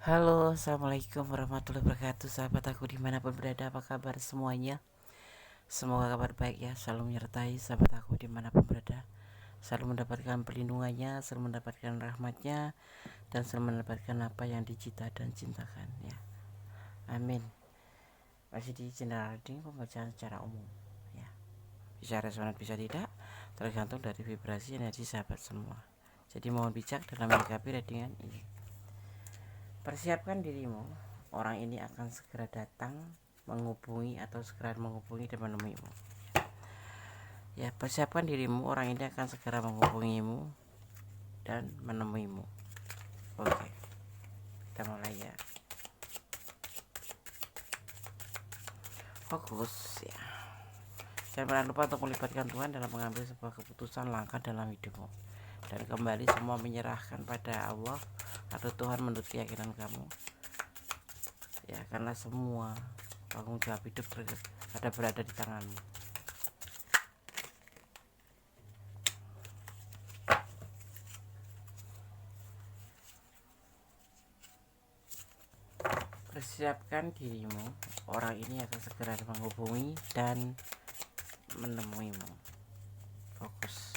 Halo, assalamualaikum warahmatullahi wabarakatuh. Sahabat aku dimanapun berada, apa kabar semuanya? Semoga kabar baik ya, selalu menyertai sahabat aku dimanapun berada. Selalu mendapatkan perlindungannya, selalu mendapatkan rahmatnya, dan selalu mendapatkan apa yang dicita dan cintakan ya. Amin. Masih di channel reading pembacaan secara umum ya. Bisa resonan bisa tidak, tergantung dari vibrasi energi sahabat semua. Jadi mohon bijak dalam menyikapi readingan ini. Persiapkan dirimu, orang ini akan segera datang, menghubungi atau segera menghubungi dan menemuimu. Ya, persiapkan dirimu, orang ini akan segera menghubungimu dan menemuimu. Oke, kita mulai ya. Fokus ya. Jangan pernah lupa untuk melibatkan Tuhan dalam mengambil sebuah keputusan langkah dalam hidupmu. Dan kembali semua menyerahkan pada Allah atau Tuhan menurut keyakinan kamu. Ya, karena semua tanggung jawab hidup ada berada di tanganmu. Persiapkan dirimu, orang ini akan segera menghubungi dan menemuimu. Fokus.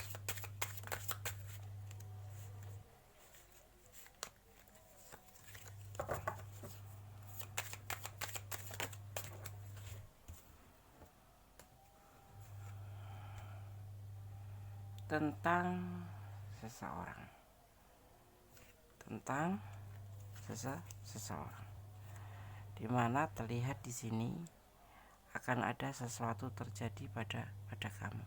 Tentang seseorang. Tentang seseorang. Dimana terlihat di sini akan ada sesuatu terjadi pada kamu.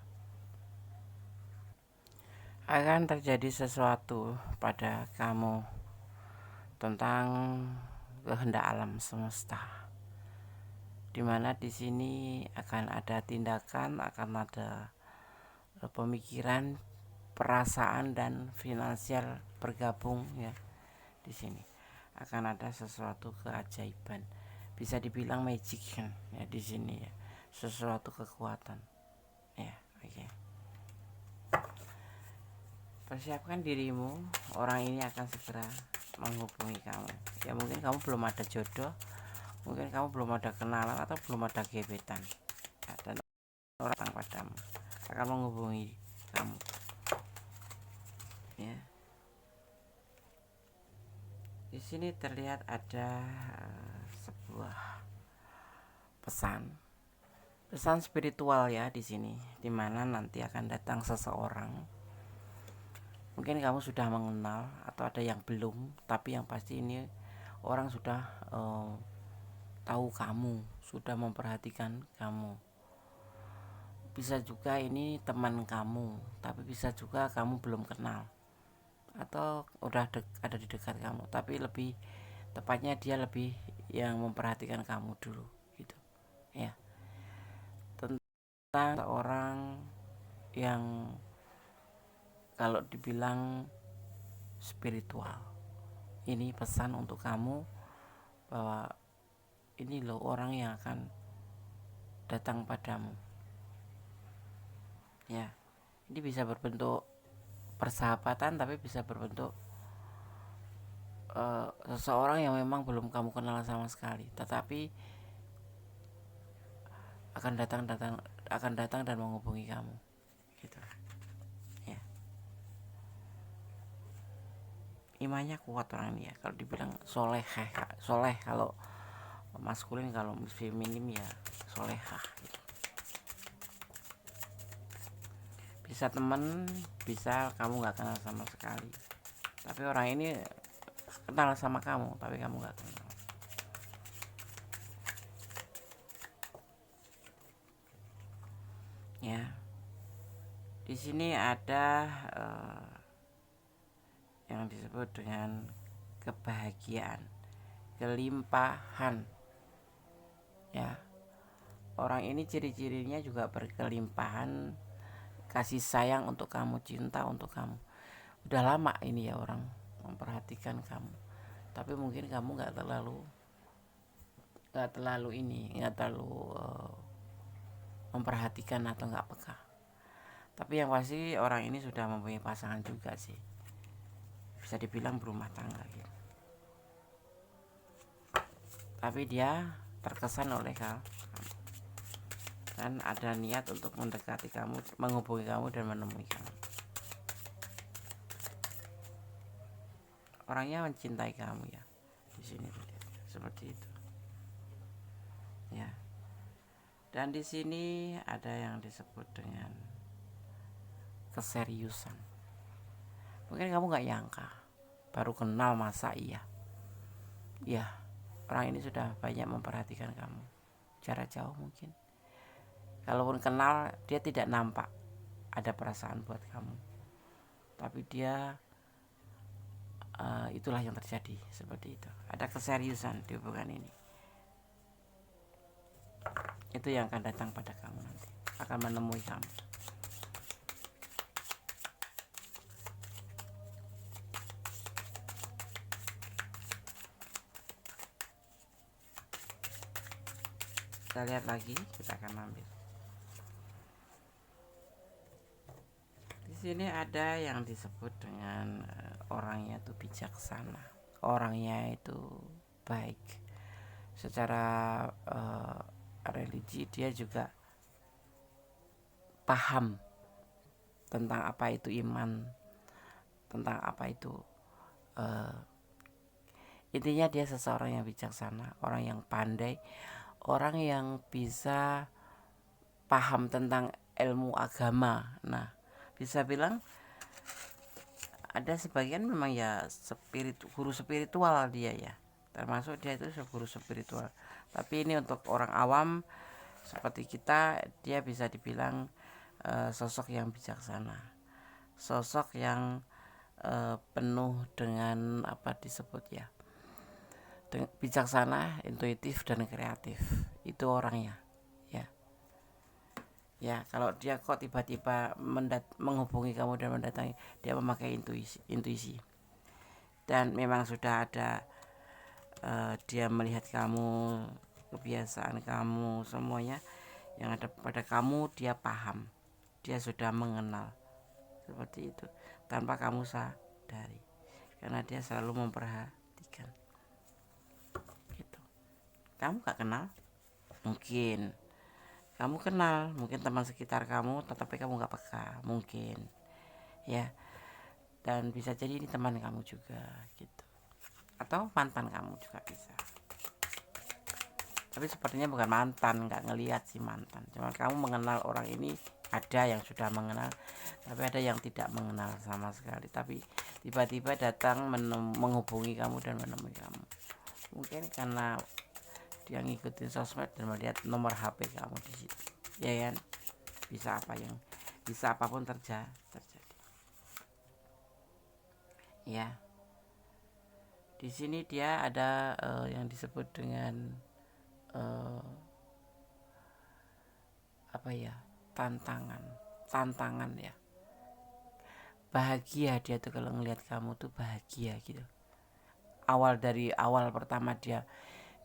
Akan terjadi sesuatu pada kamu tentang kehendak alam semesta. Dimana di sini akan ada tindakan, akan ada pemikiran, perasaan dan finansial bergabung ya. Di sini akan ada sesuatu keajaiban. Bisa dibilang magic kan ya di sini ya. Sesuatu kekuatan. Ya, oke. Persiapkan dirimu, orang ini akan segera menghubungi kamu. Ya mungkin kamu belum ada jodoh, mungkin kamu belum ada kenalan atau belum ada gebetan. Ya, dan orang datang padamu akan menghubungi kamu. Ya. Di sini terlihat ada sebuah pesan spiritual ya di sini, dimana nanti akan datang seseorang. Mungkin kamu sudah mengenal atau ada yang belum, tapi yang pasti ini orang sudah tahu kamu, sudah memperhatikan kamu. Bisa juga ini teman kamu, tapi bisa juga kamu belum kenal atau udah ada di dekat kamu, tapi lebih tepatnya dia lebih yang memperhatikan kamu dulu gitu ya. Tentang orang yang kalau dibilang spiritual, ini pesan untuk kamu bahwa ini loh orang yang akan datang padamu ya. Ini bisa berbentuk persahabatan, tapi bisa berbentuk seseorang yang memang belum kamu kenal sama sekali, tetapi akan datang dan menghubungi kamu gitu ya. Imannya kuat orang ini ya, kalau dibilang soleh kalau maskulin, kalau feminim ya solehah gitu. Bisa temen, bisa kamu nggak kenal sama sekali, tapi orang ini kenal sama kamu tapi kamu nggak kenal ya. Di sini ada yang disebut dengan kebahagiaan, kelimpahan ya. Orang ini ciri-cirinya juga berkelimpahan kasih sayang untuk kamu, cinta untuk kamu. Udah lama ini ya orang memperhatikan kamu, tapi mungkin kamu nggak terlalu memperhatikan atau nggak peka. Tapi yang pasti orang ini sudah mempunyai pasangan juga sih, bisa dibilang berumah tangga gitu. tapi dia terkesan oleh kamu dan ada niat untuk mendekati kamu, menghubungi kamu dan menemui kamu. Orangnya mencintai kamu ya, di sini seperti itu ya. Dan di sini ada yang disebut dengan keseriusan. Mungkin kamu nggak nyangka, baru kenal masa iya. Ya, orang ini sudah banyak memperhatikan kamu, jarak jauh mungkin. Kalaupun kenal, dia tidak nampak ada perasaan buat kamu, tapi dia itulah yang terjadi seperti itu. Ada keseriusan di hubungan ini. Itu yang akan datang pada kamu nanti, akan menemui kamu. Kita lihat lagi, kita akan ambil. Di sini ada yang disebut dengan orangnya itu bijaksana, orangnya itu baik. Secara religi dia juga paham tentang apa itu iman, tentang apa itu intinya dia seseorang yang bijaksana, orang yang pandai, orang yang bisa paham tentang ilmu agama. Nah, bisa bilang ada sebagian memang ya guru spiritual dia ya, termasuk dia itu guru spiritual. Tapi ini untuk orang awam seperti kita, dia bisa dibilang sosok yang bijaksana, sosok yang penuh dengan apa disebut ya, bijaksana, intuitif dan kreatif. Itu orangnya ya. Ya, kalau dia kok tiba-tiba menghubungi kamu dan mendatangi, dia memakai intuisi. Dan memang sudah ada dia melihat kamu, kebiasaan kamu, semuanya yang ada pada kamu dia paham. Dia sudah mengenal seperti itu tanpa kamu sadari, karena dia selalu memperhatikan gitu. Kamu gak kenal, mungkin kamu kenal, mungkin teman sekitar kamu, tetapi kamu gak peka, mungkin ya. Dan bisa jadi ini teman kamu juga gitu, atau mantan kamu juga bisa. Tapi sepertinya bukan mantan, nggak ngelihat si mantan, cuma kamu mengenal orang ini. Ada yang sudah mengenal, tapi ada yang tidak mengenal sama sekali, tapi tiba-tiba datang menghubungi kamu dan menemui kamu. Mungkin karena dia ngikutin sosmed dan melihat nomor HP kamu di situ, ya kan? Bisa apapun terjadi ya. Di sini dia ada yang disebut dengan apa ya, tantangan ya, bahagia. Dia tuh kalau ngelihat kamu tuh bahagia gitu. Dari awal pertama dia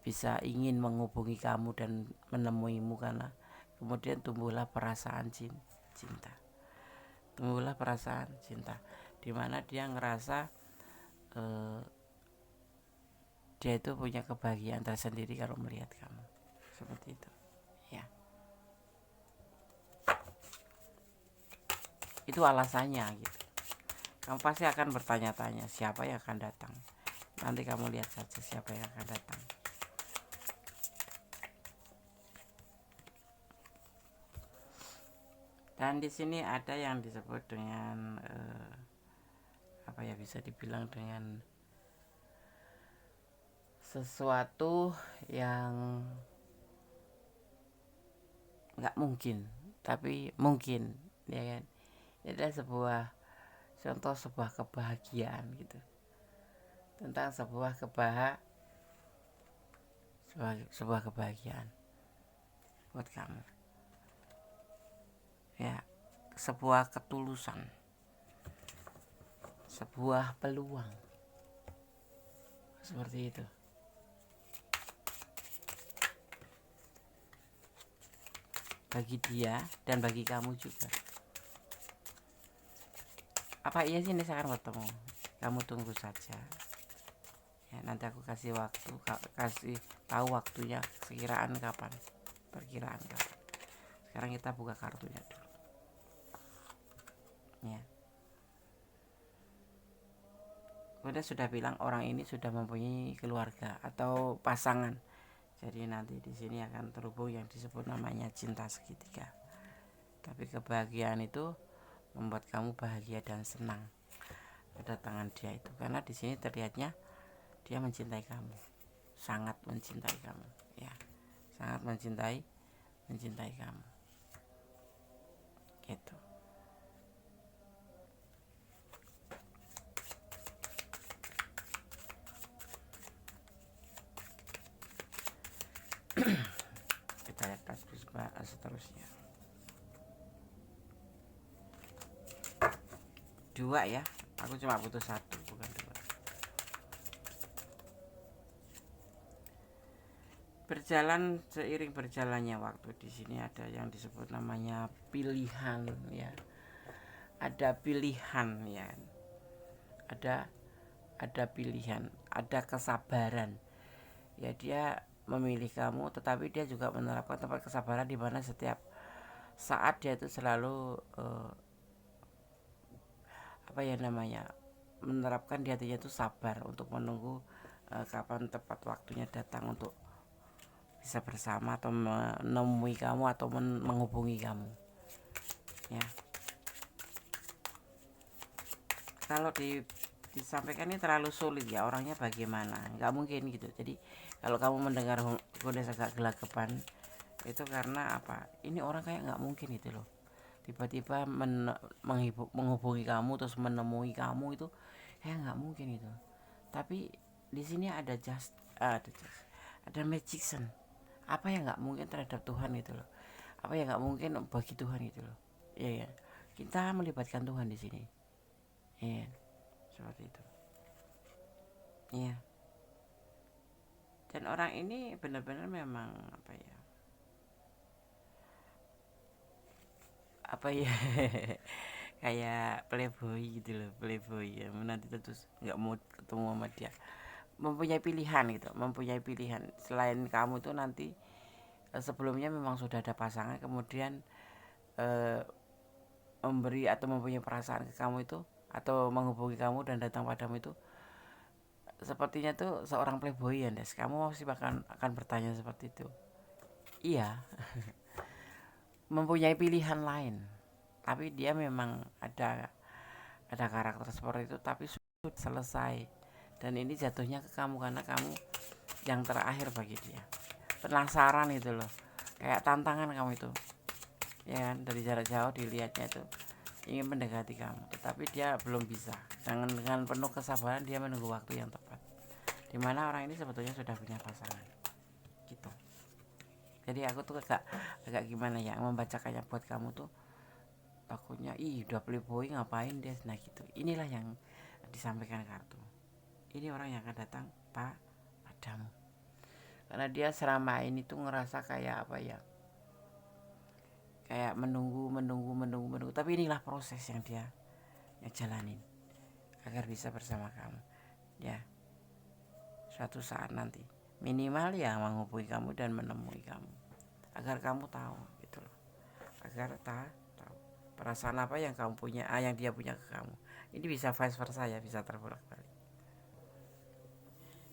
bisa ingin menghubungi kamu dan menemuimu, karena kemudian tumbuhlah perasaan cinta, dimana dia ngerasa dia itu punya kebahagiaan tersendiri kalau melihat kamu seperti itu ya. Itu alasannya gitu. Kamu pasti akan bertanya-tanya siapa yang akan datang. Nanti kamu lihat saja siapa yang akan datang. Dan di sini ada yang disebut dengan apa ya, bisa dibilang dengan sesuatu yang nggak mungkin tapi mungkin, ya kan? Ini adalah sebuah kebahagiaan gitu, tentang sebuah kebahagiaan buat kamu ya, sebuah ketulusan, sebuah peluang seperti itu. Bagi dia dan bagi kamu juga. Apa iya sih ini saya akan bertemu? Kamu tunggu saja ya. nanti aku kasih waktu, kasih tahu waktunya sekiraan kapan, perkiraan kapan. Sekarang kita buka kartunya dulu ya. Udah sudah bilang orang ini sudah mempunyai keluarga atau pasangan. Jadi nanti di sini akan terhubung yang disebut namanya cinta segitiga. Tapi kebahagiaan itu membuat kamu bahagia dan senang kedatangan dia itu, karena di sini terlihatnya dia mencintai kamu, sangat mencintai kamu ya, sangat mencintai kamu gitu. Kita lihat kasus seterusnya. 2 ya, aku cuma butuh 1 bukan 2. Berjalan seiring berjalannya waktu, di sini ada yang disebut namanya pilihan ya. Ada pilihan ya. Ada pilihan, ada kesabaran. Ya dia memilih kamu, tetapi dia juga menerapkan tempat kesabaran di mana setiap saat dia itu selalu apa ya namanya, menerapkan di hatinya itu sabar untuk menunggu kapan tepat waktunya datang untuk bisa bersama atau menemui kamu atau menghubungi kamu ya. Kalau disampaikan ini terlalu sulit ya, orangnya bagaimana, nggak mungkin gitu. Jadi kalau kamu mendengar kode agak gelagapan itu karena apa, ini orang kayak nggak mungkin gitu loh, tiba-tiba menghubungi kamu terus menemui kamu itu kayak nggak mungkin itu. Tapi di sini ada ada magician, apa yang nggak mungkin terhadap Tuhan itu loh, apa yang nggak mungkin bagi Tuhan itu loh ya, kita melibatkan Tuhan di sini ya, seperti itu ya. Dan orang ini benar-benar memang apa ya kayak playboy gitu loh, playboy ya, nanti terus nggak mau ketemu sama dia, mempunyai pilihan gitu, mempunyai pilihan selain kamu itu nanti. Sebelumnya memang sudah ada pasangan, kemudian memberi atau mempunyai perasaan ke kamu itu, atau menghubungi kamu dan datang padamu itu, sepertinya tuh seorang playboy ya Des. Kamu masih akan bertanya seperti itu. Iya. Mempunyai pilihan lain, tapi dia memang ada karakter seperti itu, tapi sudah selesai. Dan ini jatuhnya ke kamu karena kamu yang terakhir bagi dia. Penasaran itu loh, kayak tantangan kamu itu ya kan, dari jarak jauh dilihatnya itu ingin mendekati kamu, tetapi dia belum bisa. Dengan penuh kesabaran dia menunggu waktu yang tepat, dimana orang ini sebetulnya sudah punya pasangan gitu. Jadi aku tuh agak gimana ya membacakannya buat kamu tuh, takutnya udah playboy ngapain dia, nah gitu. Inilah yang disampaikan kartu. Ini orang yang akan datang padamu karena dia selama ini tuh ngerasa kayak apa ya, kayak menunggu, tapi inilah proses yang dia jalanin agar bisa bersama kamu ya. Suatu saat nanti minimal ya menghubungi kamu dan menemui kamu, agar kamu tahu gitu loh, agar tahu perasaan apa yang kamu punya, yang dia punya ke kamu. Ini bisa vice versa ya, bisa terbolak-balik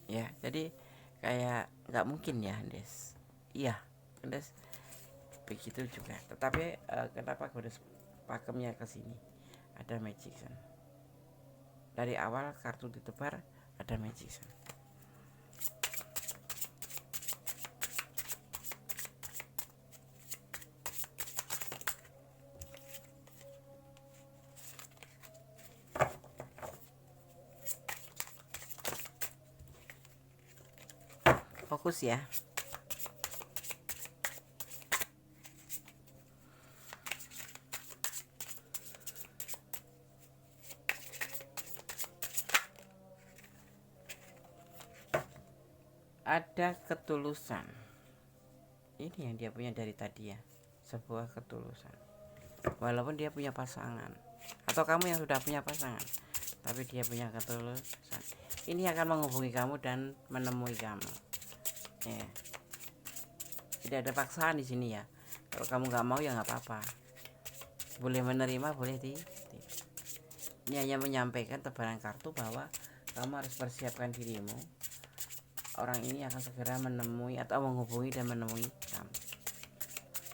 ya. Jadi kayak nggak mungkin ya Des, iya Des begitu juga. Tetapi kenapa gue pakemnya ke sini, ada magician dari awal kartu ditebar, ada magician. Fokus ya. Ada ketulusan. Ini yang dia punya dari tadi ya, sebuah ketulusan. Walaupun dia punya pasangan, atau kamu yang sudah punya pasangan, tapi dia punya ketulusan. ini akan menghubungi kamu dan menemui kamu. Ya. Tidak ada paksaan di sini ya. Kalau kamu nggak mau ya nggak apa-apa. Boleh menerima, boleh tidak. Ini hanya menyampaikan tebaran kartu bahwa kamu harus persiapkan dirimu. Orang ini akan segera menemui atau menghubungi dan menemui kamu.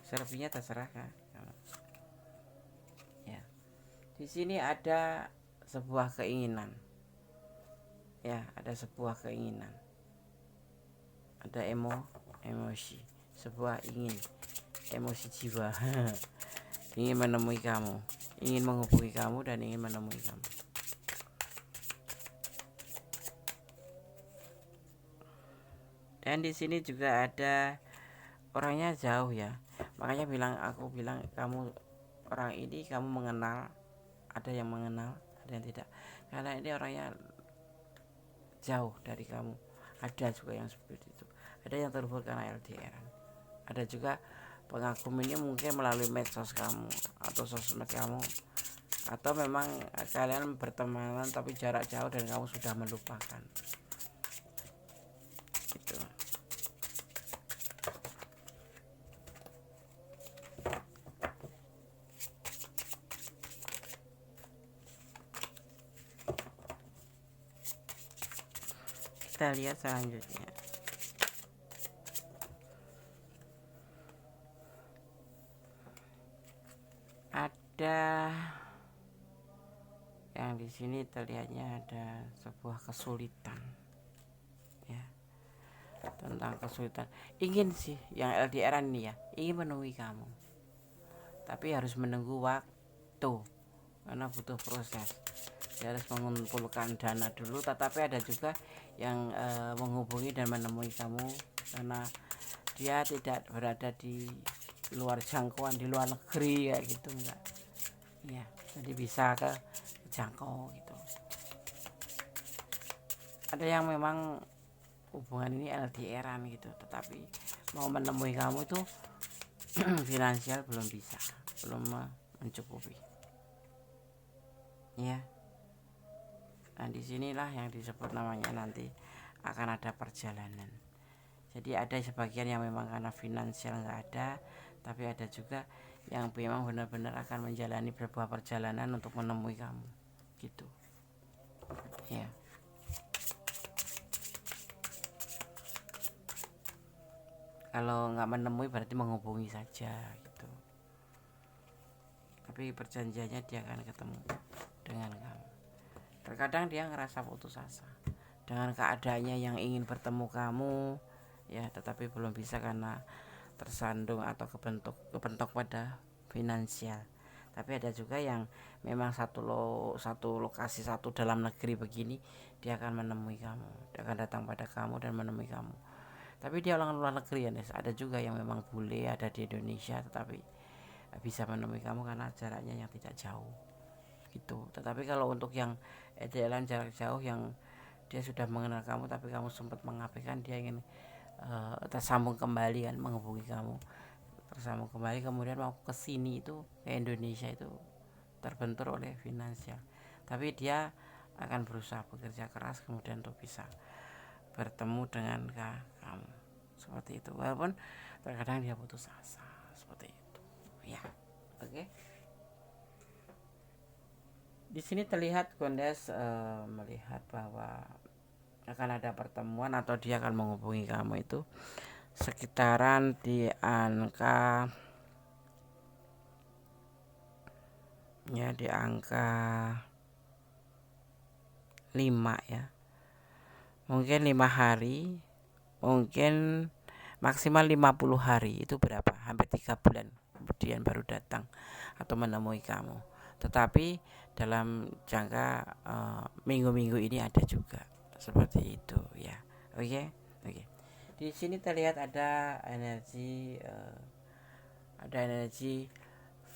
Selebihnya terserah kan. Ya. Di sini ada sebuah keinginan. Ya, ada sebuah keinginan. Ada emosi, sebuah emosi jiwa. Ingin menemui kamu, ingin menghubungi kamu dan ingin menemui kamu. Dan di sini juga ada orangnya jauh ya. Makanya aku bilang kamu orang ini kamu mengenal, ada yang mengenal, ada yang tidak. Karena ini orangnya jauh dari kamu. Ada juga yang seperti itu. Ada yang terhubung karena LDR. Ada juga pengagum ini mungkin melalui medsos kamu atau sosmed kamu, atau memang kalian bertemanan tapi jarak jauh dan kamu sudah melupakan. Gitu. Kita lihat selanjutnya. Ada yang di sini terlihatnya ada sebuah kesulitan. Ya. Tentang kesulitan. Ingin sih yang LDR ini ya, ingin menemui kamu. Tapi harus menunggu waktu karena butuh proses. Dia harus mengumpulkan dana dulu, tetapi ada juga yang menghubungi dan menemui kamu karena dia tidak berada di luar jangkauan, di luar negeri ya gitu, enggak ya, jadi bisa ke jangkau gitu. Ada yang memang hubungan ini LDR-an gitu, tetapi mau menemui kamu itu finansial belum bisa, belum mencukupi ya. Nah, disinilah yang disebut namanya nanti akan ada perjalanan. Jadi ada sebagian yang memang karena finansial nggak ada, tapi ada juga yang memang benar-benar akan menjalani beberapa perjalanan untuk menemui kamu, gitu. Ya. Kalau nggak menemui berarti menghubungi saja, gitu. Tapi perjanjiannya dia akan ketemu dengan kamu. Terkadang dia ngerasa putus asa dengan keadaannya yang ingin bertemu kamu, ya, tetapi belum bisa karena tersandung atau kebentuk pada finansial. Tapi ada juga yang memang satu lokasi, satu dalam negeri begini, dia akan menemui kamu, dia akan datang pada kamu dan menemui kamu. Tapi dia orang luar negeri ya, ada juga yang memang bule ada di Indonesia tetapi bisa menemui kamu karena jaraknya yang tidak jauh, gitu. Tetapi kalau untuk yang jalan jarak jauh yang dia sudah mengenal kamu tapi kamu sempat mengabaikan, dia ingin tersambung kembali kan, menghubungi kamu, tersambung kembali, kemudian mau ke sini itu ke Indonesia itu terbentur oleh finansial. Tapi dia akan berusaha bekerja keras kemudian untuk bisa bertemu dengan kamu, seperti itu. Walaupun terkadang dia putus asa, seperti itu. Ya, oke. Di sini terlihat Gondes melihat bahwa akan ada pertemuan atau dia akan menghubungi kamu itu sekitaran di angka 5 ya. Mungkin 5 hari, mungkin maksimal 50 hari, itu berapa? Hampir 3 bulan kemudian baru datang atau menemui kamu. Tetapi dalam jangka minggu-minggu ini ada juga seperti itu ya. Oke. Di sini terlihat ada energi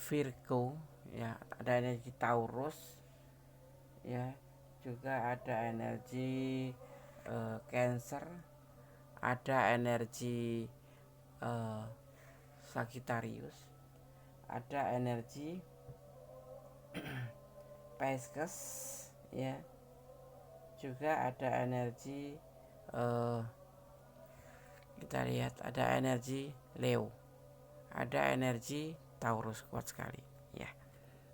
Virgo ya, ada energi Taurus ya, juga ada energi Cancer, ada energi Sagittarius, ada energi Pisces ya, juga ada energi kita lihat ada energi Leo, ada energi Taurus kuat sekali ya.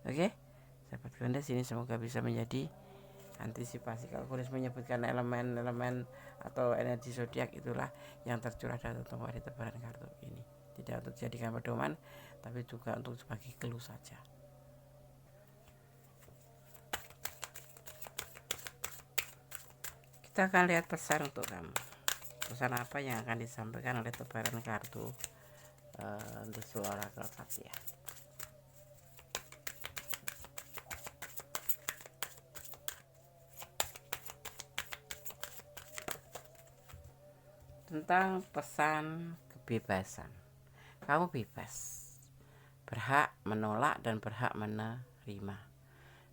Oke, sahabat Gondes, ini semoga bisa menjadi antisipasi. Kalau Gondes menyebutkan elemen-elemen atau energi zodiak itulah yang tercurah dalam hari tebaran kartu ini, tidak untuk dijadikan pedoman tapi juga untuk sebagai clue saja. Kita akan lihat pesan untuk kamu. Pesan apa yang akan disampaikan oleh tebaran kartu untuk suara kelkat ya. Tentang pesan kebebasan. Kamu bebas, berhak menolak dan berhak menerima.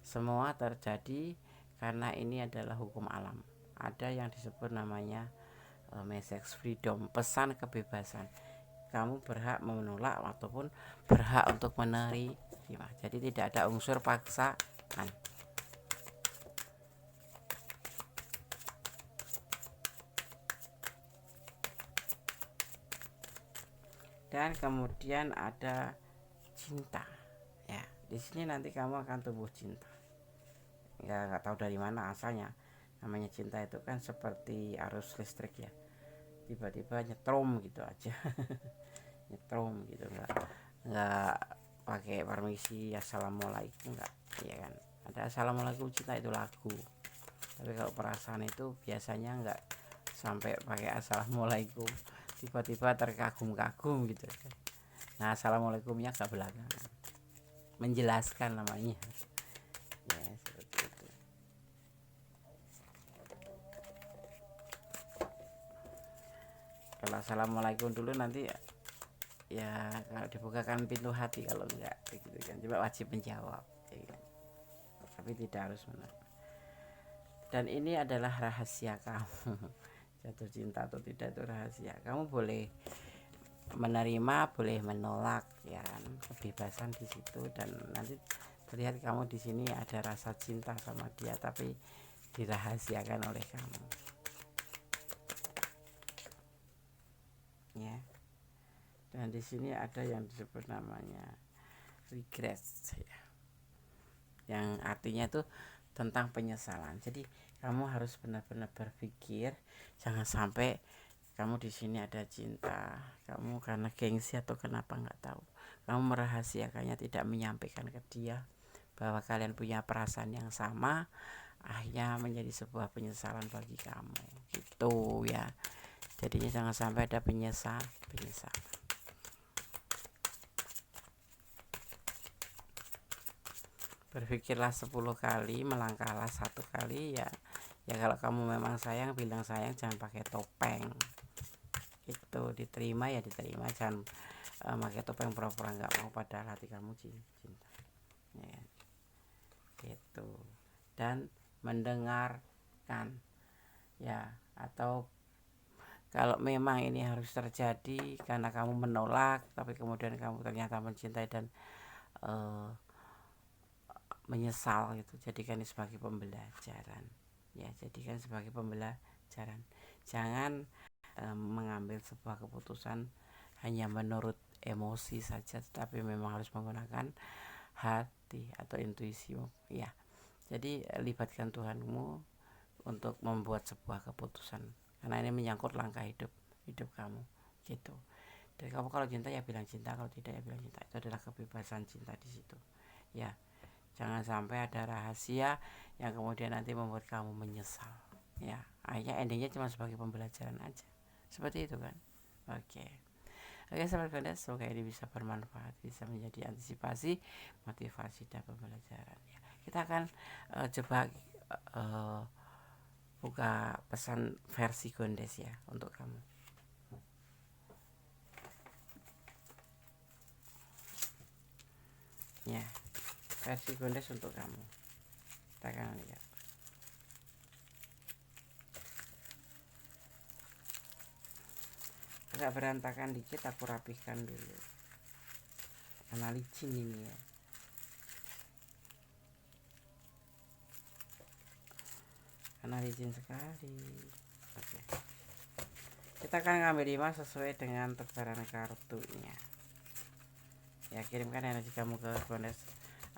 Semua terjadi karena ini adalah hukum alam. Ada yang disebut namanya message freedom, pesan kebebasan. Kamu berhak menolak ataupun berhak untuk menerima. Jadi tidak ada unsur paksaan. Dan kemudian ada cinta. Ya, di sini nanti kamu akan tumbuh cinta. Ya, nggak tahu dari mana asalnya. Namanya cinta itu kan seperti arus listrik ya. Tiba-tiba nyetrum gitu aja. Nyetrum gitu, nggak pakai permisi assalamualaikum, nggak, ya kan. Ada assalamualaikum cinta itu lagu, tapi kalau perasaan itu biasanya nggak sampai pakai assalamualaikum, tiba-tiba terkagum-kagum gitu. Nah, assalamualaikumnya ke belakang, menjelaskan namanya ya, seperti itu. Kalau assalamualaikum dulu nanti ya kalau dibukakan pintu hati, kalau enggak gitu kan, coba wajib menjawab ya kan? Tapi tidak harus benar. Dan ini adalah rahasia kamu. Jatuh cinta atau tidak itu rahasia. Kamu boleh menerima, boleh menolak ya kan, kebebasan di situ. Dan nanti terlihat kamu di sini ada rasa cinta sama dia tapi dirahasiakan oleh kamu ya. Dan di sini ada yang disebut namanya regret ya, yang artinya itu tentang penyesalan. Jadi kamu harus benar-benar berpikir, jangan sampai kamu di sini ada cinta, kamu karena gengsi atau kenapa nggak tahu, kamu merahasiakannya, tidak menyampaikan ke dia bahwa kalian punya perasaan yang sama, akhirnya menjadi sebuah penyesalan bagi kamu gitu ya. Jadinya jangan sampai ada penyesalan. Berpikirlah 10 kali, melangkahlah 1 kali ya. Ya kalau kamu memang sayang, bilang sayang, jangan pakai topeng. Itu diterima ya diterima, jangan pakai topeng pura-pura nggak mau padahal hati kamu cinta. Ya, gitu. Dan mendengarkan ya, atau kalau memang ini harus terjadi karena kamu menolak tapi kemudian kamu ternyata mencintai dan menyesal gitu, jadikan ini sebagai pembelajaran ya, jadikan sebagai pembelajaran. Jangan mengambil sebuah keputusan hanya menurut emosi saja, tetapi memang harus menggunakan hati atau intuisimu ya. Jadi libatkan Tuhanmu untuk membuat sebuah keputusan, karena ini menyangkut langkah hidup kamu gitu. Jadi kamu kalau cinta ya bilang cinta, kalau tidak ya bilang cinta. Itu adalah kebebasan cinta di situ ya. Jangan sampai ada rahasia yang kemudian nanti membuat kamu menyesal ya. Akhirnya endingnya cuma sebagai pembelajaran aja, seperti itu kan. Oke, sahabat Gondes, semoga ini bisa bermanfaat, bisa menjadi antisipasi, motivasi, dan pembelajaran ya. Kita akan coba buka pesan versi Gondes ya untuk kamu ya. Versi Gondes untuk kamu, kita akan lihat. Agak berantakan dikit, aku rapihkan dulu karena licin ini ya. karena licin sekali. Oke, kita akan ngambil 5 sesuai dengan tebaran kartunya. Ya, kirimkan energi kamu ke Gondes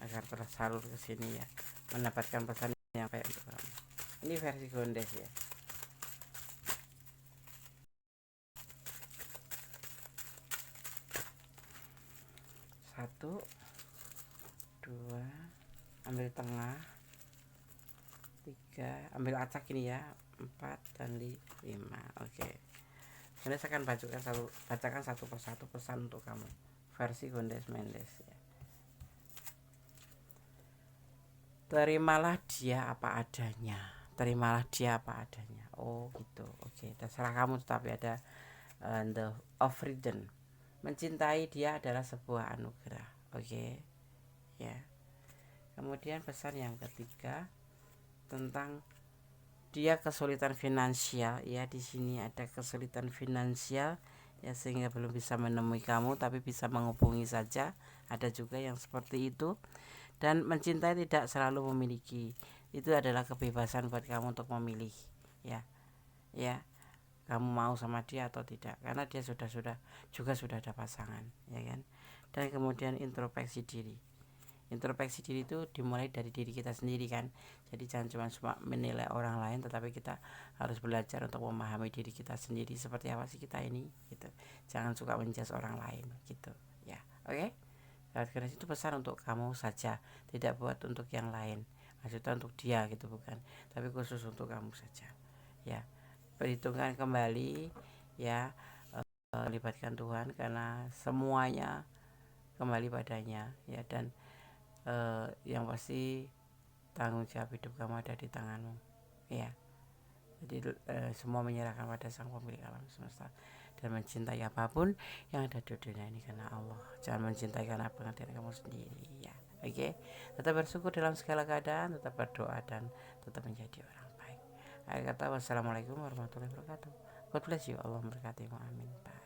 agar tersalur ke sini ya, mendapatkan pesan yang baik untuk kamu. Ini versi Gondes ya. Satu, dua, ambil tengah, tiga, ambil acak ini ya, 4 dan 5. Oke, Gondes akan bacakan satu persatu pesan untuk kamu versi Gondes Mendes ya. Terimalah dia apa adanya, terimalah dia apa adanya. Oh gitu. Oke, terserah kamu, tetapi ada the of freedom. Mencintai dia adalah sebuah anugerah. Oke ya. Kemudian pesan yang ketiga tentang dia kesulitan finansial ya. Di sini ada kesulitan finansial ya, sehingga belum bisa menemui kamu, tapi bisa menghubungi saja. Ada juga yang seperti itu. Dan mencintai tidak selalu memiliki, itu adalah kebebasan buat kamu untuk memilih ya. Ya, kamu mau sama dia atau tidak, karena dia sudah ada pasangan ya kan. Dan kemudian introspeksi diri. Introspeksi diri itu dimulai dari diri kita sendiri kan. Jadi jangan cuma menilai orang lain, tetapi kita harus belajar untuk memahami diri kita sendiri, seperti apa sih kita ini gitu. Jangan suka menjudge orang lain gitu ya. Oke. Karena itu pesan untuk kamu saja, tidak buat untuk yang lain. Maksudnya untuk dia gitu bukan, tapi khusus untuk kamu saja. Ya, perhitungkan kembali ya, libatkan Tuhan karena semuanya kembali padanya ya. Dan yang pasti tanggung jawab hidup kamu ada di tanganmu ya. Jadi semua menyerahkan pada Sang Pemilik alam semesta. Dan mencintai apapun yang ada di dunia ini karena Allah. Jangan mencintai karena pengertian kamu sendiri ya. Oke, tetap bersyukur dalam segala keadaan, tetap berdoa dan tetap menjadi orang baik. Akhir kata, wassalamualaikum warahmatullahi wabarakatuh. God bless you. Allah memberkatimu. Amin. Bye.